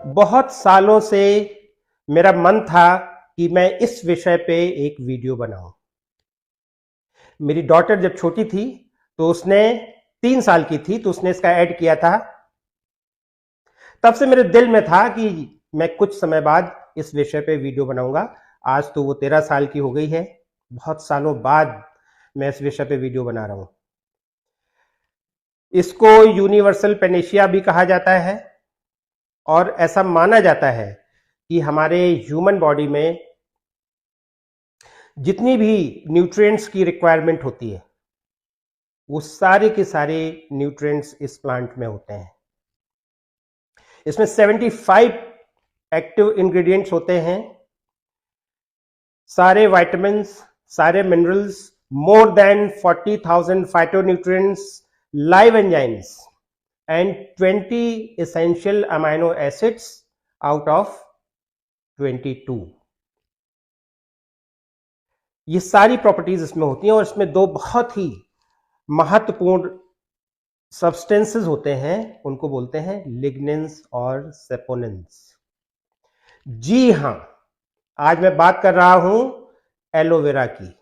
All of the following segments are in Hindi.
बहुत सालों से मेरा मन था कि मैं इस विषय पे एक वीडियो बनाऊं। मेरी डॉटर जब छोटी थी तो उसने 3 साल की थी तो उसने इसका ऐड किया था। तब से मेरे दिल में था कि मैं कुछ समय बाद इस विषय पे वीडियो बनाऊंगा। आज तो वो 13 साल की हो गई है। बहुत सालों बाद मैं इस विषय पे वीडियो बना रहा हूं। इसको यूनिवर्सल पेनेशिया भी कहा जाता है और ऐसा माना जाता है कि हमारे ह्यूमन बॉडी में जितनी भी न्यूट्रिएंट्स की रिक्वायरमेंट होती है वो सारे के सारे न्यूट्रिएंट्स इस प्लांट में होते हैं। इसमें 75 एक्टिव इंग्रेडिएंट्स होते हैं। सारे विटामिन्स, सारे minerals, more than 40,000 phytonutrients, live enzymes and 20 essential amino acids out of 22। ये सारी प्रॉपर्टीज इसमें होती हैं और इसमें दो बहुत ही महत्वपूर्ण सब्सटेंसेस होते हैं, उनको बोलते हैं लिग्निन्स और सेपोनिन्स। जी हां, आज मैं बात कर रहा हूं एलोवेरा की।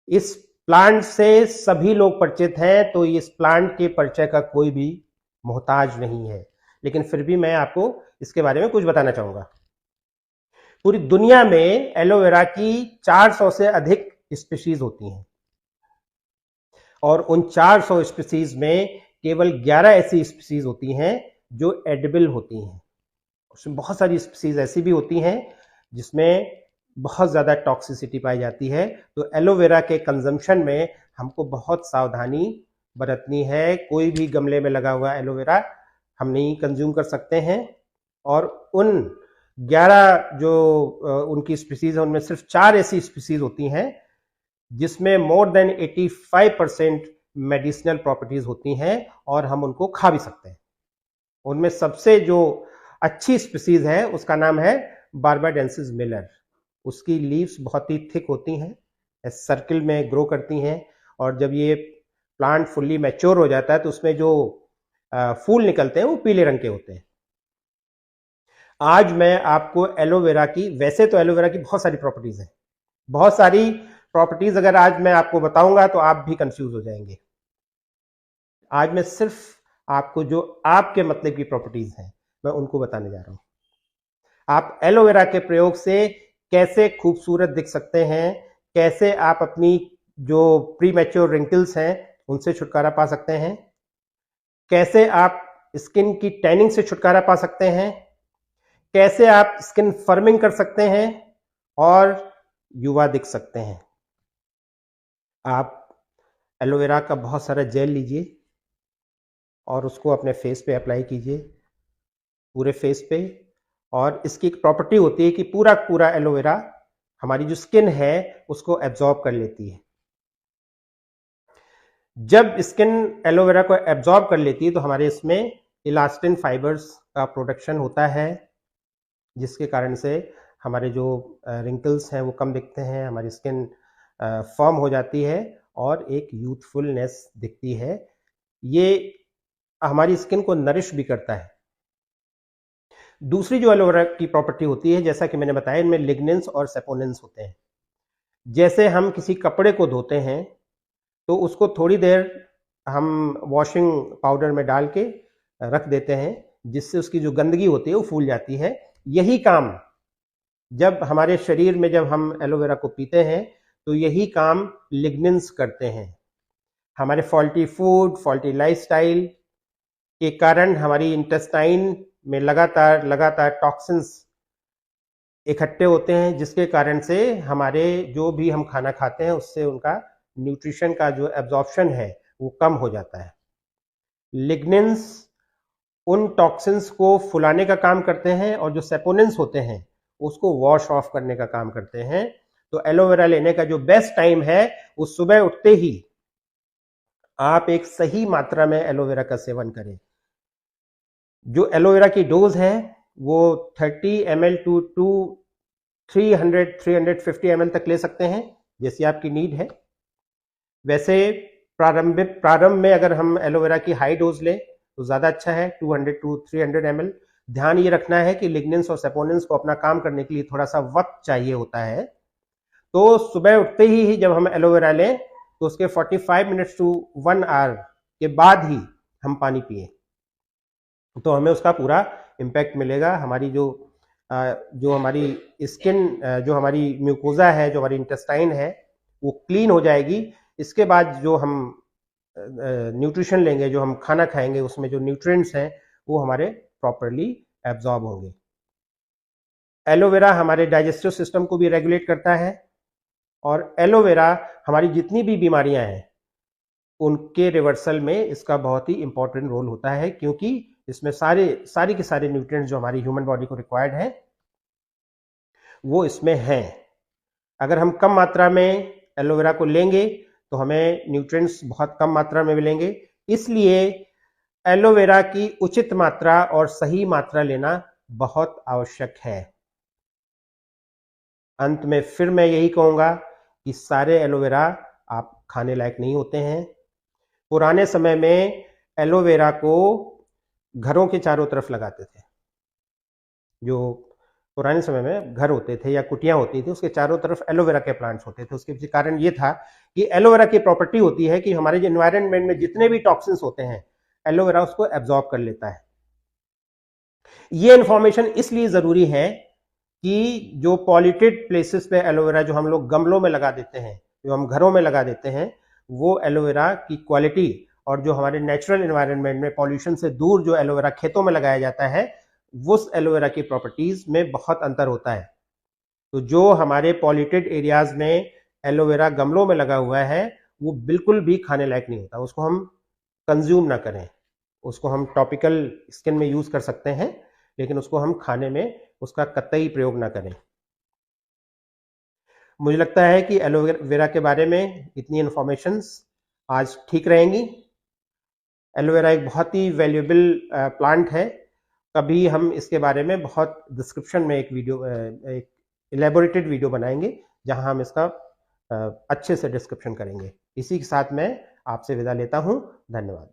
इस प्लांट से सभी लोग परिचित हैं, तो इस प्लांट के परिचय का कोई भी मोहताज नहीं है, लेकिन फिर भी मैं आपको इसके बारे में कुछ बताना चाहूंगा। पूरी दुनिया में एलोवेरा की 400 से अधिक स्पीशीज होती हैं और उन 400 स्पीशीज में केवल 11 ऐसी स्पीशीज होती हैं जो एडिबल होती हैं। उसमें बहुत सारी स्पीशीज ऐसी भी होती हैं जिसमें बहुत ज़्यादा टॉक्सिसिटी पाई जाती है। तो एलोवेरा के कंजम्पशन में हमको बहुत सावधानी बरतनी है। कोई भी गमले में लगा हुआ एलोवेरा हम नहीं कंज्यूम कर सकते हैं। और उन 11 जो उनकी स्पीशीज है उनमें सिर्फ 4 ऐसी स्पीशीज होती हैं जिसमें मोर देन 85% मेडिसिनल प्रॉपर्टीज होती हैं और हम उनको खा भी सकते हैं। उनमें सबसे जो अच्छी स्पीशीज है उसका नाम है बारबाडेंसिस मिलर। उसकी लीव्स बहुत ही थिक होती हैं, सर्किल में ग्रो करती हैं और जब ये प्लांट फुल्ली मैच्योर हो जाता है तो उसमें जो फूल निकलते हैं वो पीले रंग के होते हैं। आज मैं आपको एलोवेरा की, वैसे तो एलोवेरा की बहुत सारी प्रॉपर्टीज हैं, बहुत सारी प्रॉपर्टीज अगर आज मैं आपको बताऊंगा तो आप भी कंफ्यूज हो जाएंगे। आज मैं सिर्फ आपको जो आपके मतलब की प्रॉपर्टीज हैं मैं उनको बताने जा रहा हूं। आप एलोवेरा के प्रयोग से कैसे खूबसूरत दिख सकते हैं, कैसे आप अपनी जो प्री मैच्योर रिंकल्स हैं उनसे छुटकारा पा सकते हैं, कैसे आप स्किन की टैनिंग से छुटकारा पा सकते हैं, कैसे आप स्किन फर्मिंग कर सकते हैं और युवा दिख सकते हैं। आप एलोवेरा का बहुत सारा जेल लीजिए और उसको अपने फेस पे अप्लाई कीजिए, पूरे फेस पे। और इसकी एक प्रॉपर्टी होती है कि पूरा पूरा एलोवेरा हमारी जो स्किन है उसको एब्जॉर्ब कर लेती है। जब स्किन एलोवेरा को एब्जॉर्ब कर लेती है तो हमारे इसमें इलास्टिन फाइबर्स का प्रोडक्शन होता है, जिसके कारण से हमारे जो रिंकल्स हैं वो कम दिखते हैं, हमारी स्किन फर्म हो जाती है और एक यूथफुलनेस दिखती है। ये हमारी स्किन को नरिश भी करता है। दूसरी जो एलोवेरा की प्रॉपर्टी होती है, जैसा कि मैंने बताया, इनमें लिग्निन्स और सेपोनिन्स होते हैं। जैसे हम किसी कपड़े को धोते हैं तो उसको थोड़ी देर हम वॉशिंग पाउडर में डाल के रख देते हैं, जिससे उसकी जो गंदगी होती है वो फूल जाती है। यही काम जब हमारे शरीर में जब हम एलोवेरा को पीते हैं तो यही काम लिग्निन्स करते हैं। हमारे फॉल्टी फूड, फॉल्टी लाइफस्टाइल के कारण हमारी इंटेस्टाइन में लगातार टॉक्सिन्स इकट्ठे होते हैं, जिसके कारण से हमारे जो भी हम खाना खाते हैं उससे उनका न्यूट्रिशन का जो एब्जॉर्प्शन है वो कम हो जाता है। लिग्निन्स उन टॉक्सिन्स को फुलाने का काम करते हैं और जो सेपोनिन्स होते हैं उसको वॉश ऑफ करने का काम करते हैं। तो एलोवेरा लेने का जो बेस्ट टाइम है वो सुबह उठते ही आप एक सही मात्रा में एलोवेरा का सेवन करें। जो एलोवेरा की डोज है वो 30 ml टू 350 ml तक ले सकते हैं, जैसी आपकी नीड है। वैसे प्रारंभ में अगर हम एलोवेरा की हाई डोज लें तो ज़्यादा अच्छा है, 200 टू 300 ml। ध्यान ये रखना है कि लिग्निन्स और सेपोनिन्स को अपना काम करने के लिए थोड़ा सा वक्त चाहिए होता है। तो सुबह उठते ही जब हम एलोवेरा लें तो उसके 45 मिनट्स टू 1 आवर के बाद ही हम पानी पिए, तो हमें उसका पूरा इम्पैक्ट मिलेगा। हमारी जो हमारी स्किन, जो हमारी म्यूकोजा है, जो हमारी इंटेस्टाइन है, वो क्लीन हो जाएगी। इसके बाद जो हम न्यूट्रिशन लेंगे, जो हम खाना खाएंगे, उसमें जो न्यूट्रिएंट्स हैं वो हमारे प्रॉपरली एब्जॉर्ब होंगे। एलोवेरा हमारे डाइजेस्टिव सिस्टम को भी रेगुलेट करता है और एलोवेरा हमारी जितनी भी बीमारियां हैं उनके रिवर्सल में इसका बहुत ही इंपॉर्टेंट रोल होता है, क्योंकि इसमें सारी के सारे न्यूट्रिएंट्स जो हमारी ह्यूमन बॉडी को रिक्वायर्ड है वो इसमें हैं। अगर हम कम मात्रा में एलोवेरा को लेंगे तो हमें न्यूट्रिएंट्स बहुत कम मात्रा में मिलेंगे। इसलिए एलोवेरा की उचित मात्रा और सही मात्रा लेना बहुत आवश्यक है। अंत में फिर मैं यही कहूंगा कि सारे एलोवेरा आप खाने लायक नहीं होते हैं। पुराने समय में एलोवेरा को घरों के चारों तरफ लगाते थे। जो पुराने समय में घर होते थे या कुटियां होती थी, उसके चारों तरफ एलोवेरा के प्लांट्स होते थे। उसके पीछे कारण ये था कि एलोवेरा की प्रॉपर्टी होती है कि हमारे जो एनवायरनमेंट में जितने भी टॉक्सिन्स होते हैं, एलोवेरा उसको एब्जॉर्ब कर लेता है। ये इंफॉर्मेशन इसलिए जरूरी है कि जो पॉल्यूटेड प्लेसेस पे एलोवेरा जो हम लोग गमलों में लगा देते हैं, जो हम घरों में लगा देते हैं, वो एलोवेरा की क्वालिटी और जो हमारे नेचुरल एनवायरनमेंट में पॉल्यूशन से दूर जो एलोवेरा खेतों में लगाया जाता है, उस एलोवेरा की प्रॉपर्टीज में बहुत अंतर होता है। तो जो हमारे पॉल्यूटेड एरियाज में एलोवेरा गमलों में लगा हुआ है वो बिल्कुल भी खाने लायक नहीं होता। उसको हम कंज्यूम ना करें। उसको हम टॉपिकल स्किन में यूज कर सकते हैं, लेकिन उसको हम खाने में उसका कतई प्रयोग ना करें। मुझे लगता है कि एलोवेरा के बारे में इतनी इंफॉर्मेशंस आज ठीक रहेंगी। एलोवेरा एक बहुत ही वैल्यूएबल प्लांट है। कभी हम इसके बारे में बहुत डिस्क्रिप्शन में एक इलेबोरेटेड वीडियो बनाएंगे जहां हम इसका अच्छे से डिस्क्रिप्शन करेंगे। इसी के साथ मैं आपसे विदा लेता हूं। धन्यवाद।